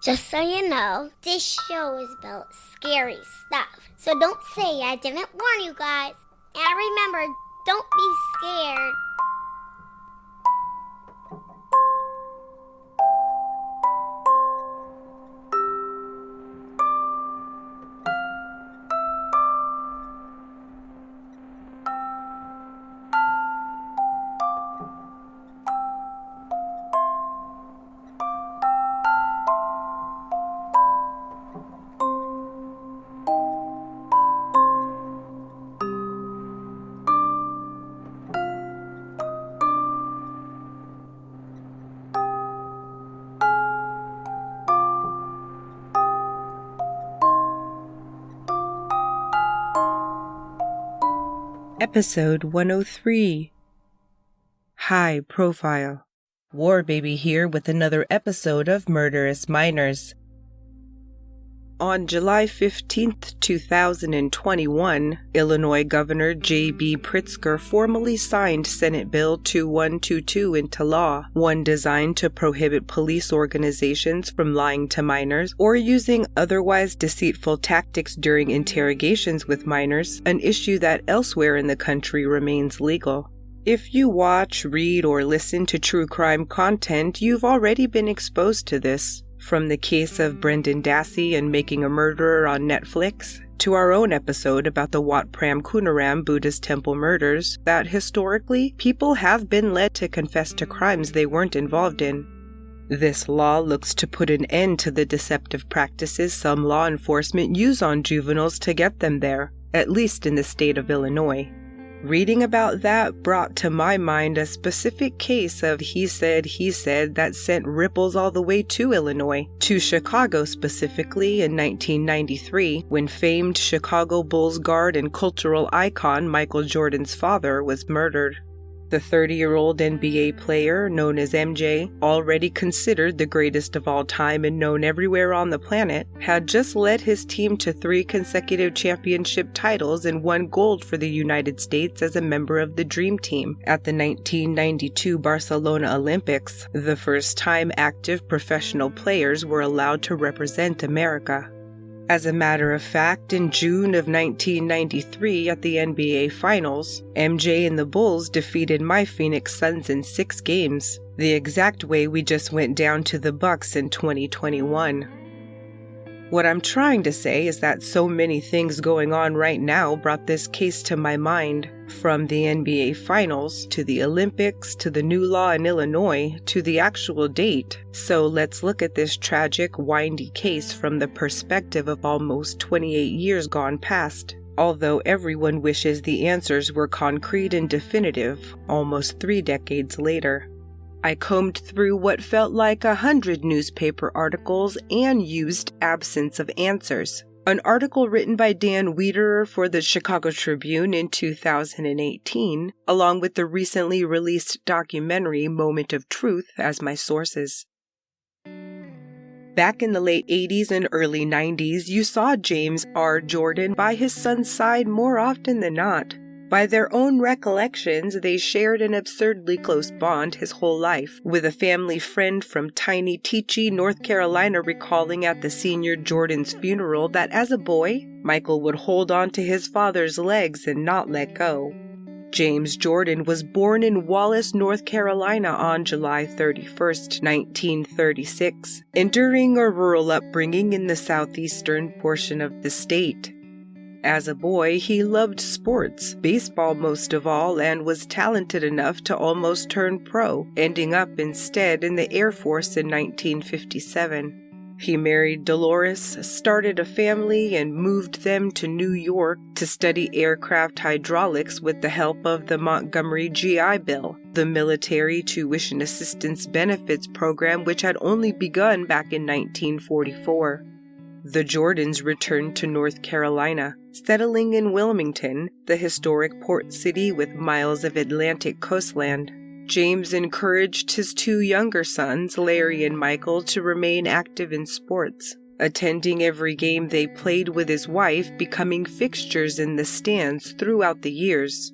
Just so you know, this show is about scary stuff. So don't say I didn't warn you guys. And remember, don't be scared. Episode 103. High Profile. War Baby here with another episode of Murderous Minors. On July 15th, 2021, Illinois Governor J.B. Pritzker formally signed Senate Bill 2122 into law, one designed to prohibit police organizations from lying to minors or using otherwise deceitful tactics during interrogations with minors, an issue that elsewhere in the country remains legal. If you watch, read, or listen to true crime content, you've already been exposed to this. From the case of Brendan Dassey and Making a Murderer on Netflix, to our own episode about the Wat Pram Kunaram Buddhist temple murders, that historically, people have been led to confess to crimes they weren't involved in. This law looks to put an end to the deceptive practices some law enforcement use on juveniles to get them there, at least in the state of Illinois. Reading about that brought to my mind a specific case of he said that sent ripples all the way to Illinois, to Chicago specifically in 1993, when famed Chicago Bulls guard and cultural icon Michael Jordan's father was murdered. The 30-year-old NBA player, known as MJ, already considered the greatest of all time and known everywhere on the planet, had just led his team to 3 consecutive championship titles and won gold for the United States as a member of the Dream Team at the 1992 Barcelona Olympics, the first time active professional players were allowed to represent America. As a matter of fact, in June of 1993 at the NBA Finals, MJ and the Bulls defeated my Phoenix Suns in 6 games, the exact way we just went down to the Bucks in 2021. What I'm trying to say is that so many things going on right now brought this case to my mind, from the NBA Finals, to the Olympics, to the new law in Illinois, to the actual date. So let's look at this tragic, windy case from the perspective of almost 28 years gone past. Although everyone wishes the answers were concrete and definitive, almost 3 decades later. I combed through what felt like 100 newspaper articles and used absence of answers. An article written by Dan Wiederer for the Chicago Tribune in 2018, along with the recently released documentary Moment of Truth as my sources. Back in the late 80s and early 90s, you saw James R. Jordan by his son's side more often than not. By their own recollections, they shared an absurdly close bond his whole life, with a family friend from tiny Teachey, North Carolina recalling at the senior Jordan's funeral that as a boy, Michael would hold on to his father's legs and not let go. James Jordan was born in Wallace, North Carolina on July 31st, 1936, enduring a rural upbringing in the southeastern portion of the state. As a boy, he loved sports, baseball most of all, and was talented enough to almost turn pro, ending up instead in the Air Force in 1957. He married Dolores, started a family, and moved them to New York to study aircraft hydraulics with the help of the Montgomery GI Bill, the military tuition assistance benefits program which had only begun back in 1944. The Jordans returned to North Carolina, settling in Wilmington, the historic port city with miles of Atlantic coastland. James encouraged his 2 younger sons, Larry and Michael, to remain active in sports, attending every game they played with his wife, becoming fixtures in the stands throughout the years.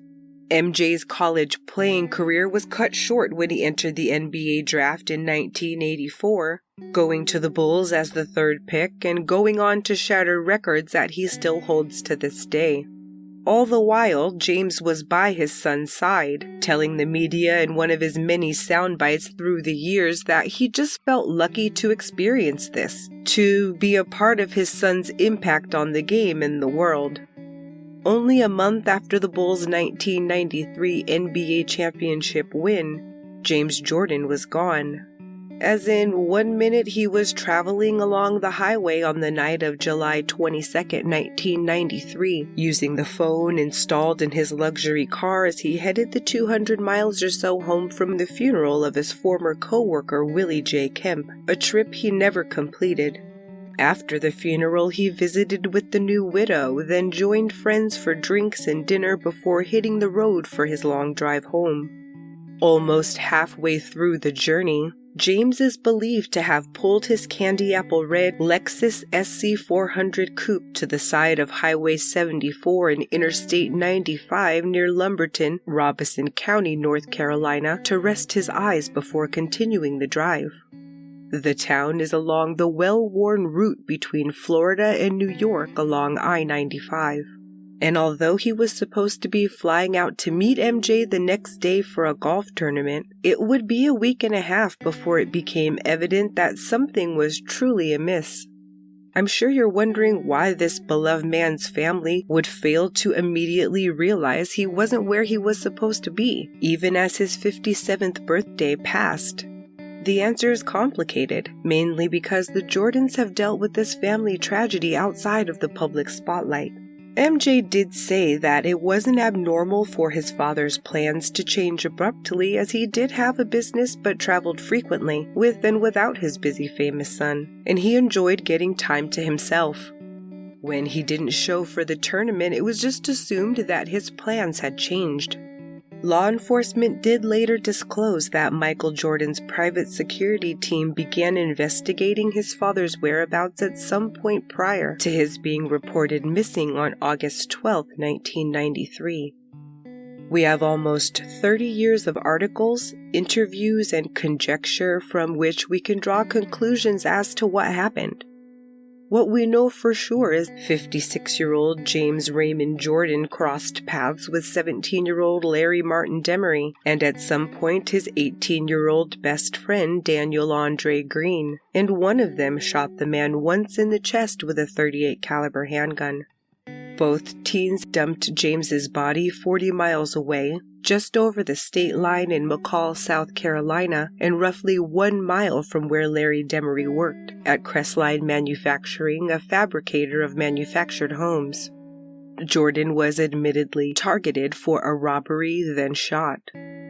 MJ's college playing career was cut short when he entered the NBA draft in 1984, going to the Bulls as the third pick and going on to shatter records that he still holds to this day. All the while, James was by his son's side, telling the media in one of his many sound bites through the years that he just felt lucky to experience this, to be a part of his son's impact on the game and the world. Only a month after the Bulls' 1993 NBA championship win, James Jordan was gone. As in, 1 minute he was traveling along the highway on the night of July 22, 1993, using the phone installed in his luxury car as he headed the 200 miles or so home from the funeral of his former co-worker Willie J. Kemp, a trip he never completed. After the funeral, he visited with the new widow, then joined friends for drinks and dinner before hitting the road for his long drive home. Almost halfway through the journey, James is believed to have pulled his candy apple red Lexus SC400 coupe to the side of Highway 74 and Interstate 95 near Lumberton, Robeson County, North Carolina, to rest his eyes before continuing the drive. The town is along the well-worn route between Florida and New York along I-95. And although he was supposed to be flying out to meet MJ the next day for a golf tournament, it would be a week and a half before it became evident that something was truly amiss. I'm sure you're wondering why this beloved man's family would fail to immediately realize he wasn't where he was supposed to be, even as his 57th birthday passed. The answer is complicated, mainly because the Jordans have dealt with this family tragedy outside of the public spotlight. MJ did say that it wasn't abnormal for his father's plans to change abruptly, as he did have a business but traveled frequently, with and without his busy famous son, and he enjoyed getting time to himself. When he didn't show for the tournament, it was just assumed that his plans had changed. Law enforcement did later disclose that Michael Jordan's private security team began investigating his father's whereabouts at some point prior to his being reported missing on August 12, 1993. We have almost 30 years of articles, interviews, and conjecture from which we can draw conclusions as to what happened. What we know for sure is 56-year-old James Raymond Jordan crossed paths with 17-year-old Larry Martin Demery, and at some point his 18-year-old best friend Daniel Andre Green, and one of them shot the man once in the chest with a .38 caliber handgun. Both teens dumped James's body 40 miles away, just over the state line in McCall, South Carolina, and roughly 1 mile from where Larry Demery worked, at Crestline Manufacturing, a fabricator of manufactured homes. Jordan was admittedly targeted for a robbery, then shot.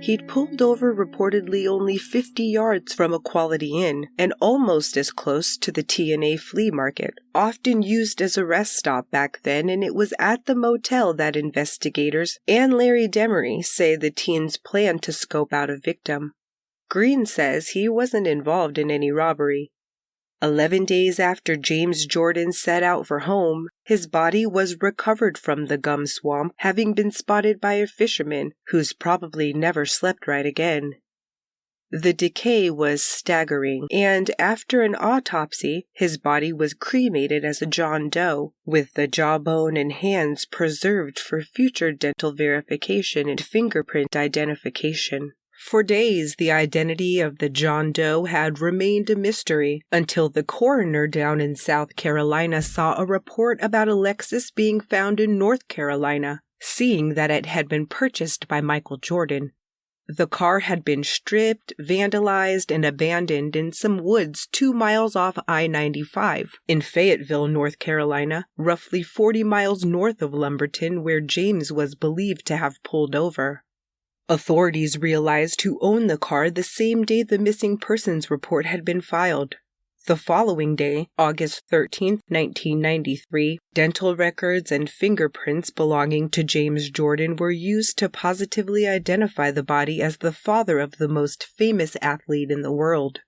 He'd pulled over reportedly only 50 yards from a Quality Inn, and almost as close to the T&A flea market, often used as a rest stop back then, and it was at the motel that investigators and Larry Demery say the teens planned to scope out a victim. Green says he wasn't involved in any robbery. 11 days after James Jordan set out for home, his body was recovered from the gum swamp, having been spotted by a fisherman who's probably never slept right again. The decay was staggering, and after an autopsy, his body was cremated as a John Doe, with the jawbone and hands preserved for future dental verification and fingerprint identification. For days, the identity of the John Doe had remained a mystery, until the coroner down in South Carolina saw a report about a Lexus being found in North Carolina, seeing that it had been purchased by Michael Jordan. The car had been stripped, vandalized, and abandoned in some woods 2 miles off I-95 in Fayetteville, North Carolina, roughly 40 miles north of Lumberton, where James was believed to have pulled over. Authorities realized who owned the car the same day the missing persons report had been filed. The following day, August 13, 1993, dental records and fingerprints belonging to James Jordan were used to positively identify the body as the father of the most famous athlete in the world.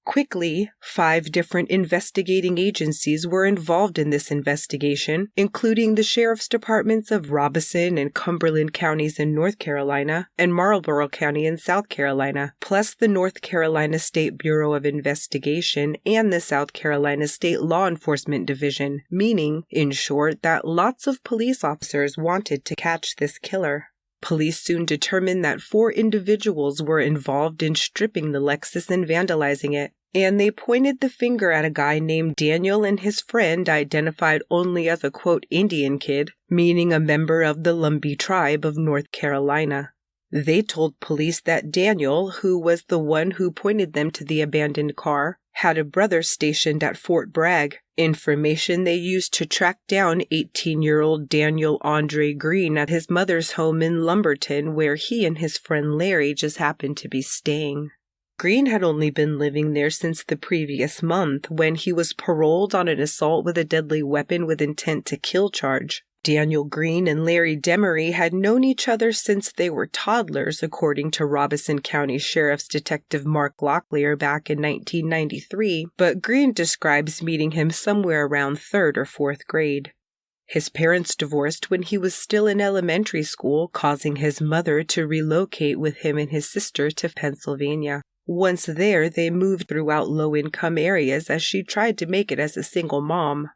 Quickly, 5 different investigating agencies were involved in this investigation, including the sheriff's departments of Robeson and Cumberland counties in North Carolina and Marlborough County in South Carolina, plus the North Carolina State Bureau of Investigation and the South Carolina State Law Enforcement Division, meaning, in short, that lots of police officers wanted to catch this killer. Police soon determined that 4 individuals were involved in stripping the Lexus and vandalizing it, and they pointed the finger at a guy named Daniel and his friend identified only as a, quote, Indian kid, meaning a member of the Lumbee tribe of North Carolina. They told police that Daniel, who was the one who pointed them to the abandoned car, had a brother stationed at Fort Bragg, information they used to track down 18-year-old Daniel Andre Green at his mother's home in Lumberton, where he and his friend Larry just happened to be staying. Green had only been living there since the previous month, when he was paroled on an assault with a deadly weapon with intent to kill charge. Daniel Green and Larry Demery had known each other since they were toddlers, according to Robeson County Sheriff's Detective Mark Locklear back in 1993, but Green describes meeting him somewhere around 3rd or 4th grade. His parents divorced when he was still in elementary school, causing his mother to relocate with him and his sister to Pennsylvania. Once there, they moved throughout low-income areas as she tried to make it as a single mom.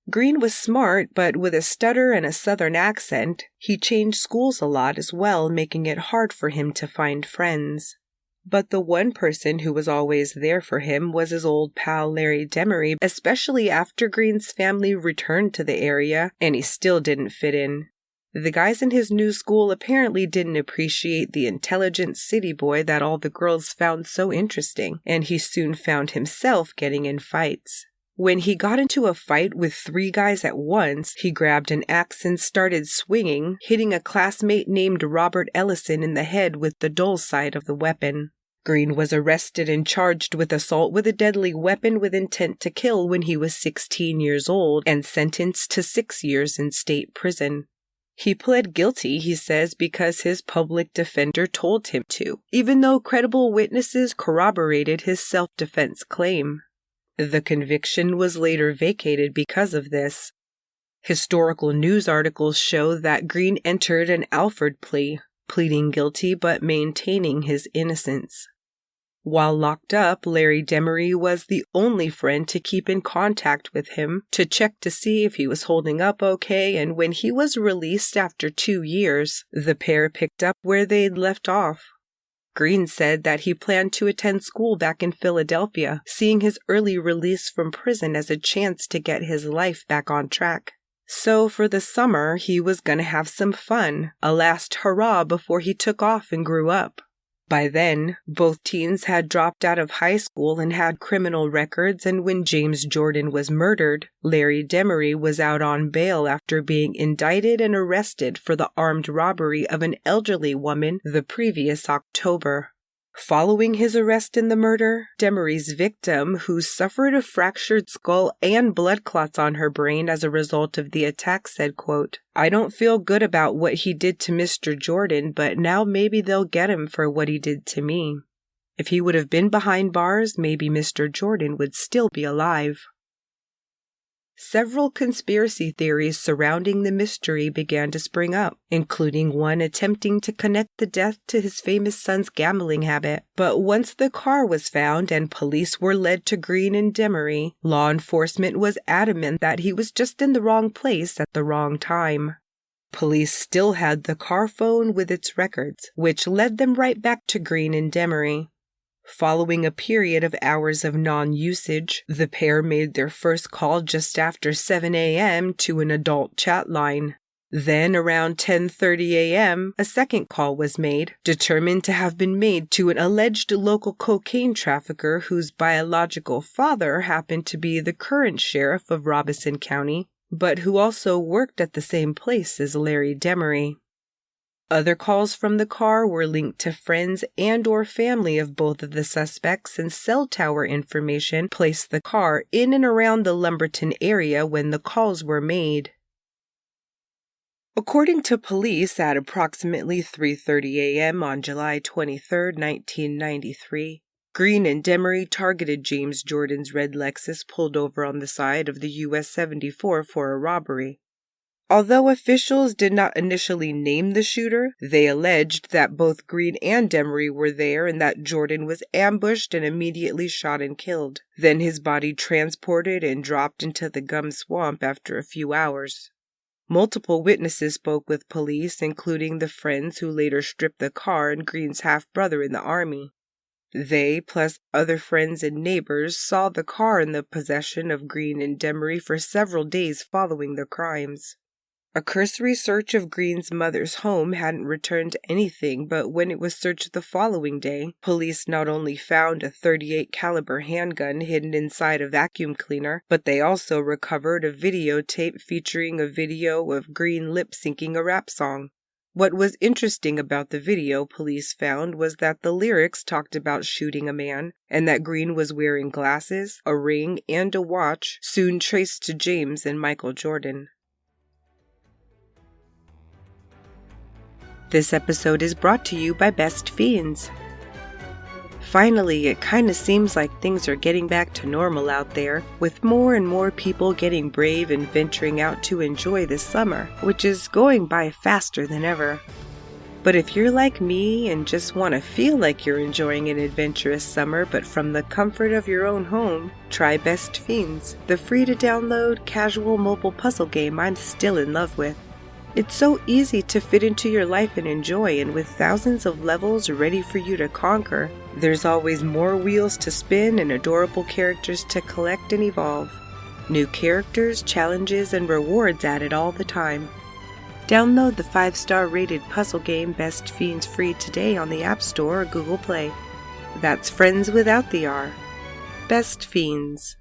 Green was smart, but with a stutter and a southern accent, he changed schools a lot as well, making it hard for him to find friends. But the one person who was always there for him was his old pal Larry Demery, especially after Green's family returned to the area, and he still didn't fit in. The guys in his new school apparently didn't appreciate the intelligent city boy that all the girls found so interesting, and he soon found himself getting in fights. When he got into a fight with 3 guys at once, he grabbed an axe and started swinging, hitting a classmate named Robert Ellison in the head with the dull side of the weapon. Green was arrested and charged with assault with a deadly weapon with intent to kill when he was 16 years old and sentenced to 6 years in state prison. He pled guilty, he says, because his public defender told him to, even though credible witnesses corroborated his self-defense claim. The conviction was later vacated because of this. Historical news articles show that Green entered an Alford plea, pleading guilty but maintaining his innocence. While locked up, Larry Demery was the only friend to keep in contact with him, to check to see if he was holding up okay, and when he was released after 2 years, the pair picked up where they'd left off. Green said that he planned to attend school back in Philadelphia, seeing his early release from prison as a chance to get his life back on track. So for the summer, he was going to have some fun, a last hurrah before he took off and grew up. By then, both teens had dropped out of high school and had criminal records, and when James Jordan was murdered, Larry Demery was out on bail after being indicted and arrested for the armed robbery of an elderly woman the previous October. Following his arrest in the murder, Demery's victim, who suffered a fractured skull and blood clots on her brain as a result of the attack, said, quote, "I don't feel good about what he did to Mr. Jordan, but now maybe they'll get him for what he did to me. If he would have been behind bars, maybe Mr. Jordan would still be alive." Several conspiracy theories surrounding the mystery began to spring up, including one attempting to connect the death to his famous son's gambling habit. But once the car was found and police were led to Green and Demery, law enforcement was adamant that he was just in the wrong place at the wrong time. Police still had the car phone with its records, which led them right back to Green and Demery. Following a period of hours of non-usage, the pair made their first call just after 7 a.m. to an adult chat line. Then, around 10:30 a.m., a second call was made, determined to have been made to an alleged local cocaine trafficker whose biological father happened to be the current sheriff of Robeson County, but who also worked at the same place as Larry Demery. Other calls from the car were linked to friends and/or family of both of the suspects, and cell tower information placed the car in and around the Lumberton area when the calls were made. According to police, at approximately 3:30 a.m. on July 23, 1993, Green and Demery targeted James Jordan's red Lexus pulled over on the side of the US 74 for a robbery. Although officials did not initially name the shooter, they alleged that both Green and Demery were there and that Jordan was ambushed and immediately shot and killed. Then his body transported and dropped into the gum swamp after a few hours. Multiple witnesses spoke with police, including the friends who later stripped the car and Green's half-brother in the Army. They, plus other friends and neighbors, saw the car in the possession of Green and Demery for several days following the crimes. A cursory search of Green's mother's home hadn't returned anything, but when it was searched the following day, police not only found a .38 caliber handgun hidden inside a vacuum cleaner, but they also recovered a videotape featuring a video of Green lip-syncing a rap song. What was interesting about the video, police found, was that the lyrics talked about shooting a man, and that Green was wearing glasses, a ring, and a watch, soon traced to James and Michael Jordan. This episode is brought to you by Best Fiends. Finally, it kinda seems like things are getting back to normal out there, with more and more people getting brave and venturing out to enjoy this summer, which is going by faster than ever. But if you're like me and just want to feel like you're enjoying an adventurous summer but from the comfort of your own home, try Best Fiends, the free-to-download casual mobile puzzle game I'm still in love with. It's so easy to fit into your life and enjoy, and with thousands of levels ready for you to conquer, there's always more wheels to spin and adorable characters to collect and evolve. New characters, challenges, and rewards added all the time. Download the 5-star rated puzzle game Best Fiends free today on the App Store or Google Play. That's friends without the R. Best Fiends.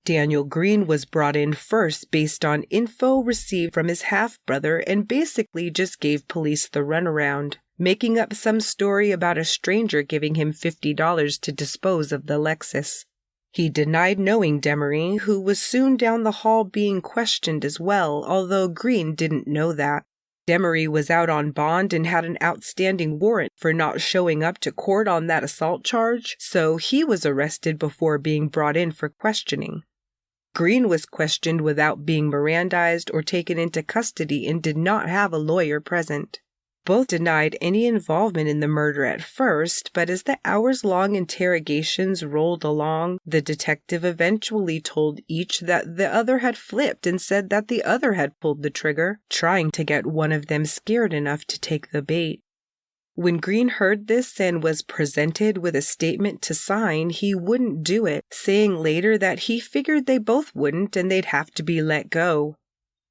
Daniel Green was brought in first based on info received from his half-brother and basically just gave police the runaround, making up some story about a stranger giving him $50 to dispose of the Lexus. He denied knowing Demery, who was soon down the hall being questioned as well, although Green didn't know that. Demery was out on bond and had an outstanding warrant for not showing up to court on that assault charge, so he was arrested before being brought in for questioning. Green was questioned without being Mirandized or taken into custody and did not have a lawyer present. Both denied any involvement in the murder at first, but as the hours-long interrogations rolled along, the detective eventually told each that the other had flipped and said that the other had pulled the trigger, trying to get one of them scared enough to take the bait. When Green heard this and was presented with a statement to sign, he wouldn't do it, saying later that he figured they both wouldn't and they'd have to be let go.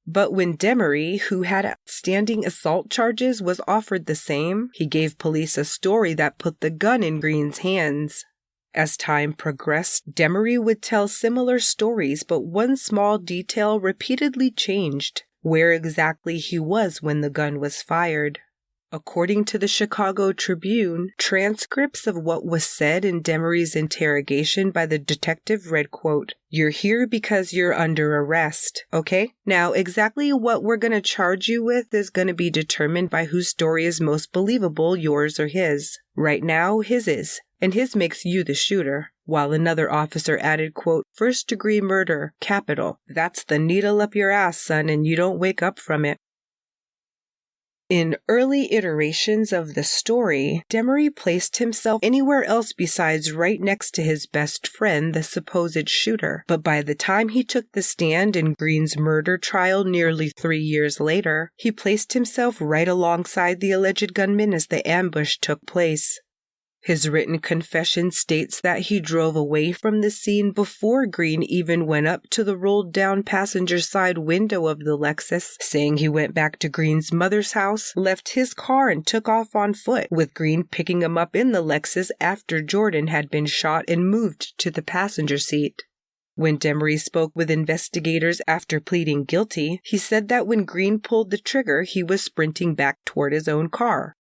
But when Demery, who had outstanding assault charges, was offered the same, he gave police a story that put the gun in Green's hands. As time progressed, Demery would tell similar stories, but one small detail repeatedly changed: where exactly he was when the gun was fired. According to the Chicago Tribune, transcripts of what was said in Demery's interrogation by the detective read, quote, "You're here because you're under arrest, okay? Now, exactly what we're going to charge you with is going to be determined by whose story is most believable, yours or his. Right now, his is, and his makes you the shooter." While another officer added, quote, "First-degree murder, capital. That's the needle up your ass, son, and you don't wake up from it." In early iterations of the story, Demery placed himself anywhere else besides right next to his best friend, the supposed shooter. But by the time he took the stand in Green's murder trial nearly 3 years later, he placed himself right alongside the alleged gunman as the ambush took place. His written confession states that he drove away from the scene before Green even went up to the rolled-down passenger side window of the Lexus, saying he went back to Green's mother's house, left his car and took off on foot, with Green picking him up in the Lexus after Jordan had been shot and moved to the passenger seat. When Demery spoke with investigators after pleading guilty, he said that when Green pulled the trigger, he was sprinting back toward his own car.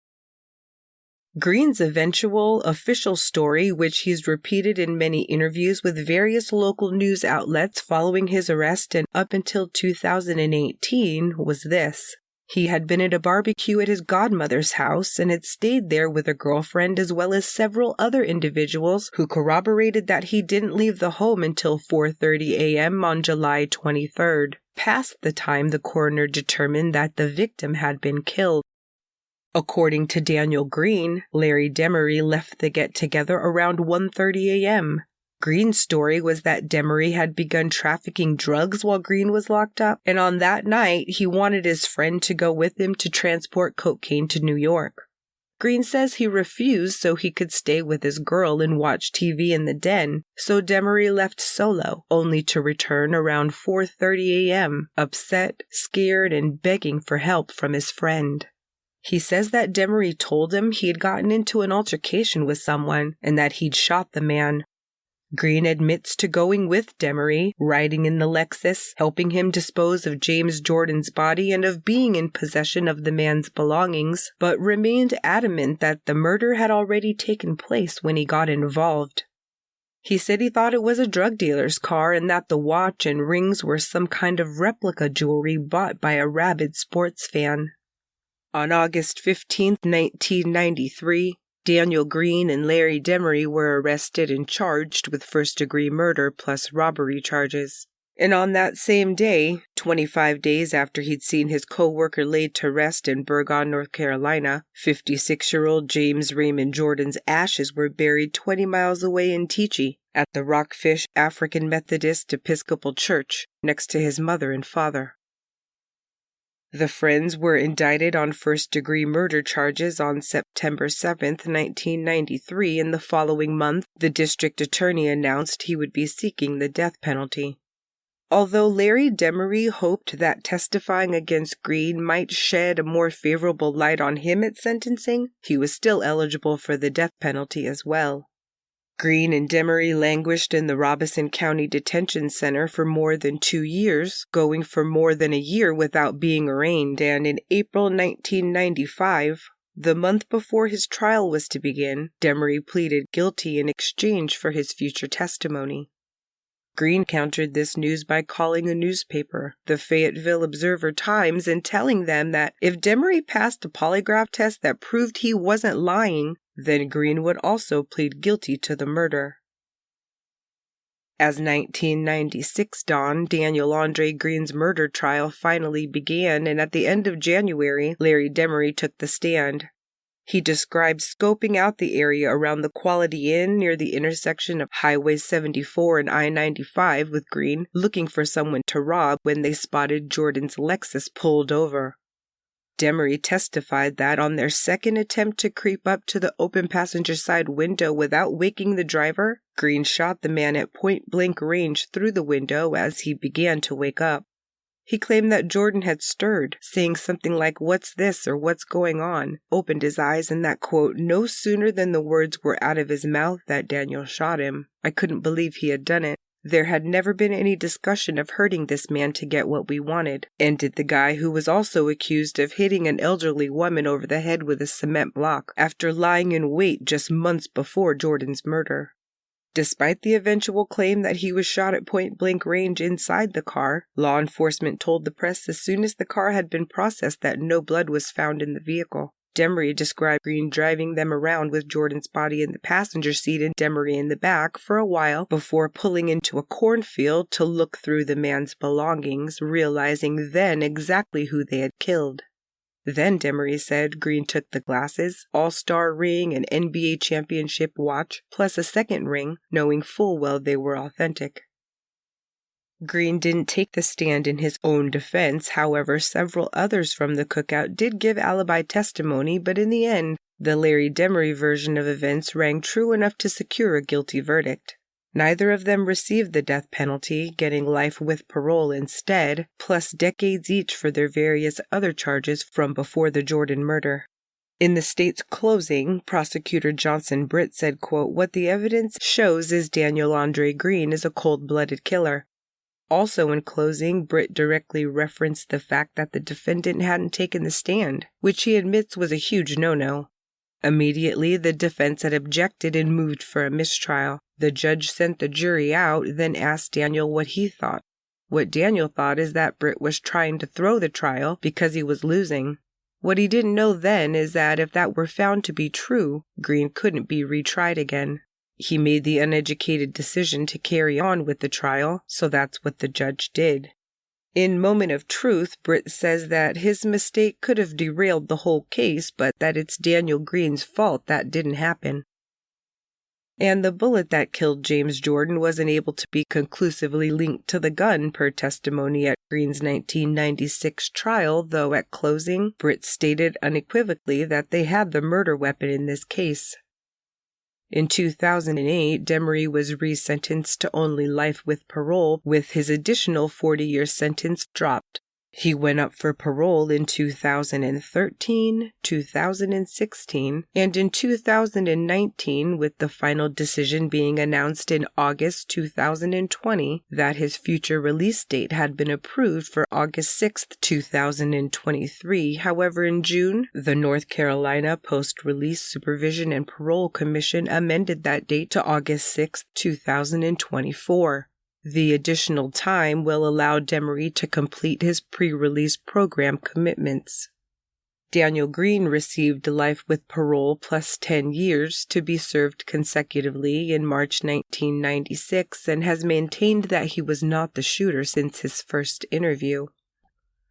Green's eventual official story, which he's repeated in many interviews with various local news outlets following his arrest and up until 2018, was this. He had been at a barbecue at his godmother's house and had stayed there with a girlfriend as well as several other individuals who corroborated that he didn't leave the home until 4:30 a.m. on July 23rd, past the time the coroner determined that the victim had been killed. According to Daniel Green, Larry Demery left the get-together around 1:30 a.m. Green's story was that Demery had begun trafficking drugs while Green was locked up, and on that night, he wanted his friend to go with him to transport cocaine to New York. Green says he refused so he could stay with his girl and watch TV in the den, so Demery left solo, only to return around 4:30 a.m., upset, scared, and begging for help from his friend. He says that Demery told him he had gotten into an altercation with someone and that he'd shot the man. Green admits to going with Demery, riding in the Lexus, helping him dispose of James Jordan's body and of being in possession of the man's belongings, but remained adamant that the murder had already taken place when he got involved. He said he thought it was a drug dealer's car and that the watch and rings were some kind of replica jewelry bought by a rabid sports fan. On August 15, 1993, Daniel Green and Larry Demery were arrested and charged with first-degree murder plus robbery charges. And on that same day, 25 days after he'd seen his co-worker laid to rest in Burgon, North Carolina, 56-year-old James Raymond Jordan's ashes were buried 20 miles away in Teachee at the Rockfish African Methodist Episcopal Church next to his mother and father. The friends were indicted on first-degree murder charges on September 7, 1993, and the following month, the district attorney announced he would be seeking the death penalty. Although Larry Demery hoped that testifying against Green might shed a more favorable light on him at sentencing, he was still eligible for the death penalty as well. Green and Demery languished in the Robeson County Detention Center for more than 2 years, going for more than a year without being arraigned, and in April 1995, the month before his trial was to begin, Demery pleaded guilty in exchange for his future testimony. Green countered this news by calling a newspaper, the Fayetteville Observer-Times, and telling them that if Demery passed a polygraph test that proved he wasn't lying, then Green would also plead guilty to the murder. As 1996 dawned, Daniel Andre Green's murder trial finally began, and at the end of January, Larry Demery took the stand. He described scoping out the area around the Quality Inn near the intersection of Highway 74 and I-95 with Green, looking for someone to rob when they spotted Jordan's Lexus pulled over. Demery testified that on their second attempt to creep up to the open passenger side window without waking the driver, Green shot the man at point-blank range through the window as he began to wake up. He claimed that Jordan had stirred, saying something like, "What's this?" or "What's going on?" opened his eyes, and that, quote, no sooner than the words were out of his mouth that Daniel shot him. I couldn't believe he had done it. There had never been any discussion of hurting this man to get what we wanted, ended the guy who was also accused of hitting an elderly woman over the head with a cement block after lying in wait just months before Jordan's murder. Despite the eventual claim that he was shot at point-blank range inside the car, law enforcement told the press as soon as the car had been processed that no blood was found in the vehicle. Demery described Green driving them around with Jordan's body in the passenger seat and Demery in the back for a while before pulling into a cornfield to look through the man's belongings, realizing then exactly who they had killed. Then, Demery said, Green took the glasses, all-star ring, and NBA championship watch, plus a second ring, knowing full well they were authentic. Green didn't take the stand in his own defense. However, several others from the cookout did give alibi testimony, but in the end, the Larry Demery version of events rang true enough to secure a guilty verdict. Neither of them received the death penalty, getting life with parole instead, plus decades each for their various other charges from before the Jordan murder. In the state's closing, prosecutor Johnson Britt said, quote, "What the evidence shows is Daniel Andre Green is a cold-blooded killer." Also in closing, Britt directly referenced the fact that the defendant hadn't taken the stand, which he admits was a huge no-no. Immediately, the defense had objected and moved for a mistrial. The judge sent the jury out, then asked Daniel what he thought. What Daniel thought is that Britt was trying to throw the trial because he was losing. What he didn't know then is that if that were found to be true, Green couldn't be retried again. He made the uneducated decision to carry on with the trial, so that's what the judge did. In Moment of Truth, Britt says that his mistake could have derailed the whole case, but that it's Daniel Green's fault that didn't happen. And the bullet that killed James Jordan wasn't able to be conclusively linked to the gun per testimony at Green's 1996 trial, though at closing, Britt stated unequivocally that they had the murder weapon in this case. In 2008, Demery was resentenced to only life with parole, with his additional 40-year sentence dropped. He went up for parole in 2013, 2016, and in 2019, with the final decision being announced in August 2020 that his future release date had been approved for August 6, 2023. However, in June, the North Carolina Post-Release Supervision and Parole Commission amended that date to August 6, 2024. The additional time will allow Demery to complete his pre-release program commitments. Daniel Green received life with parole plus 10 years to be served consecutively in March 1996 and has maintained that he was not the shooter since his first interview.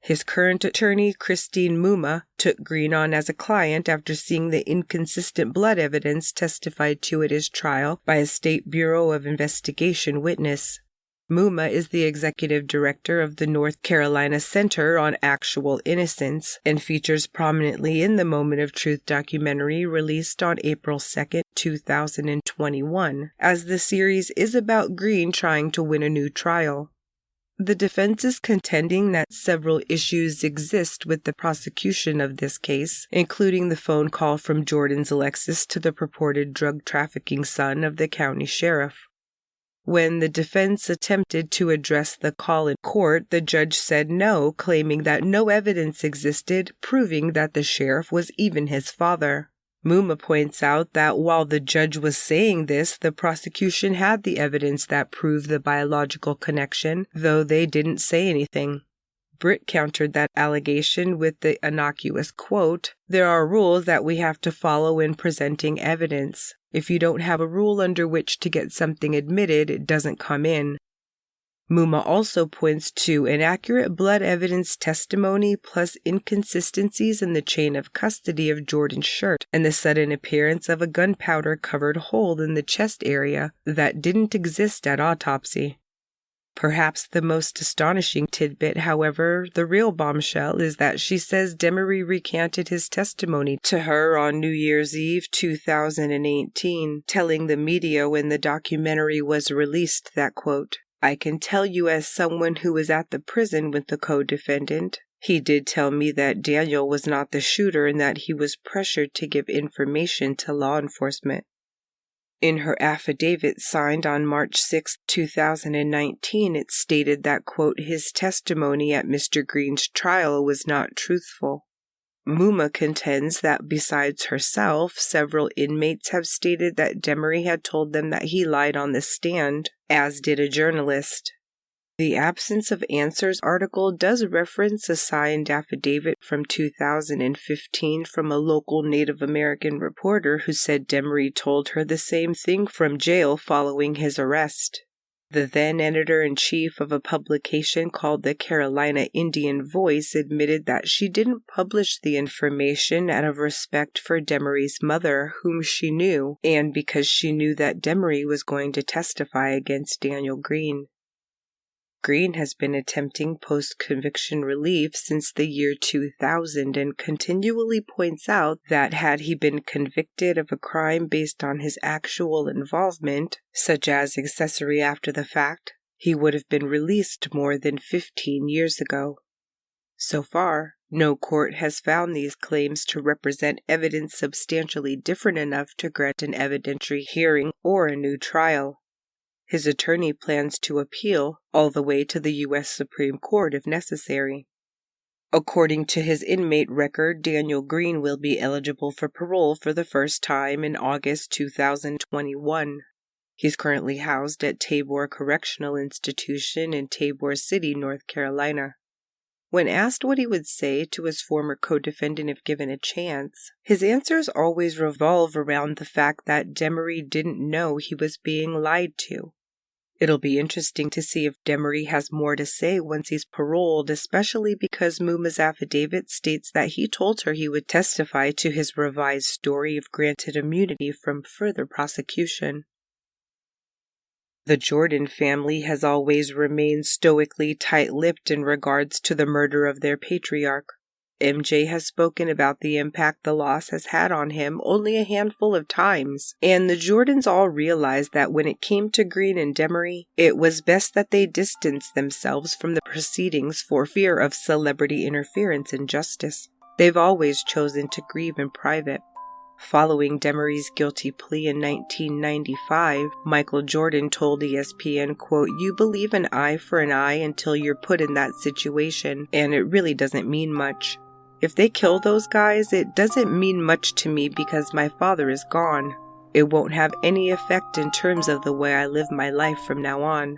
His current attorney, Christine Muma, took Green on as a client after seeing the inconsistent blood evidence testified to at his trial by a State Bureau of Investigation witness. Muma is the executive director of the North Carolina Center on Actual Innocence and features prominently in the Moment of Truth documentary released on April 2, 2021, as the series is about Green trying to win a new trial. The defense is contending that several issues exist with the prosecution of this case, including the phone call from Jordan's Alexis to the purported drug trafficking son of the county sheriff. When the defense attempted to address the call in court, the judge said no, claiming that no evidence existed proving that the sheriff was even his father. Muma points out that while the judge was saying this, the prosecution had the evidence that proved the biological connection, though they didn't say anything. Britt countered that allegation with the innocuous quote, "There are rules that we have to follow in presenting evidence. If you don't have a rule under which to get something admitted, it doesn't come in." Muma also points to inaccurate blood evidence testimony plus inconsistencies in the chain of custody of Jordan's shirt and the sudden appearance of a gunpowder-covered hole in the chest area that didn't exist at autopsy. Perhaps the most astonishing tidbit, however, the real bombshell, is that she says Demery recanted his testimony to her on New Year's Eve 2018, telling the media when the documentary was released that, quote, "I can tell you as someone who was at the prison with the co-defendant, he did tell me that Daniel was not the shooter and that he was pressured to give information to law enforcement." In her affidavit signed on March 6, 2019, it stated that, quote, his testimony at Mr. Green's trial was not truthful. Muma contends that besides herself, several inmates have stated that Demery had told them that he lied on the stand, as did a journalist. The Absence of Answers article does reference a signed affidavit from 2015 from a local Native American reporter who said Demery told her the same thing from jail following his arrest. The then editor-in-chief of a publication called the Carolina Indian Voice admitted that she didn't publish the information out of respect for Demery's mother, whom she knew, and because she knew that Demery was going to testify against Daniel Green. Green has been attempting post-conviction relief since the year 2000 and continually points out that had he been convicted of a crime based on his actual involvement, such as accessory after the fact, he would have been released more than 15 years ago. So far, no court has found these claims to represent evidence substantially different enough to grant an evidentiary hearing or a new trial. His attorney plans to appeal all the way to the U.S. Supreme Court if necessary. According to his inmate record, Daniel Green will be eligible for parole for the first time in August 2021. He's currently housed at Tabor Correctional Institution in Tabor City, North Carolina. When asked what he would say to his former co-defendant if given a chance, his answers always revolve around the fact that Demery didn't know he was being lied to. It'll be interesting to see if Demery has more to say once he's paroled, especially because Muma's affidavit states that he told her he would testify to his revised story if granted immunity from further prosecution. The Jordan family has always remained stoically tight-lipped in regards to the murder of their patriarch. MJ has spoken about the impact the loss has had on him only a handful of times, and the Jordans all realized that when it came to Green and Demery, it was best that they distanced themselves from the proceedings for fear of celebrity interference in justice. They've always chosen to grieve in private. Following Demery's guilty plea in 1995, Michael Jordan told ESPN, quote, "You believe an eye for an eye until you're put in that situation, and it really doesn't mean much. If they kill those guys, it doesn't mean much to me because my father is gone. It won't have any effect in terms of the way I live my life from now on."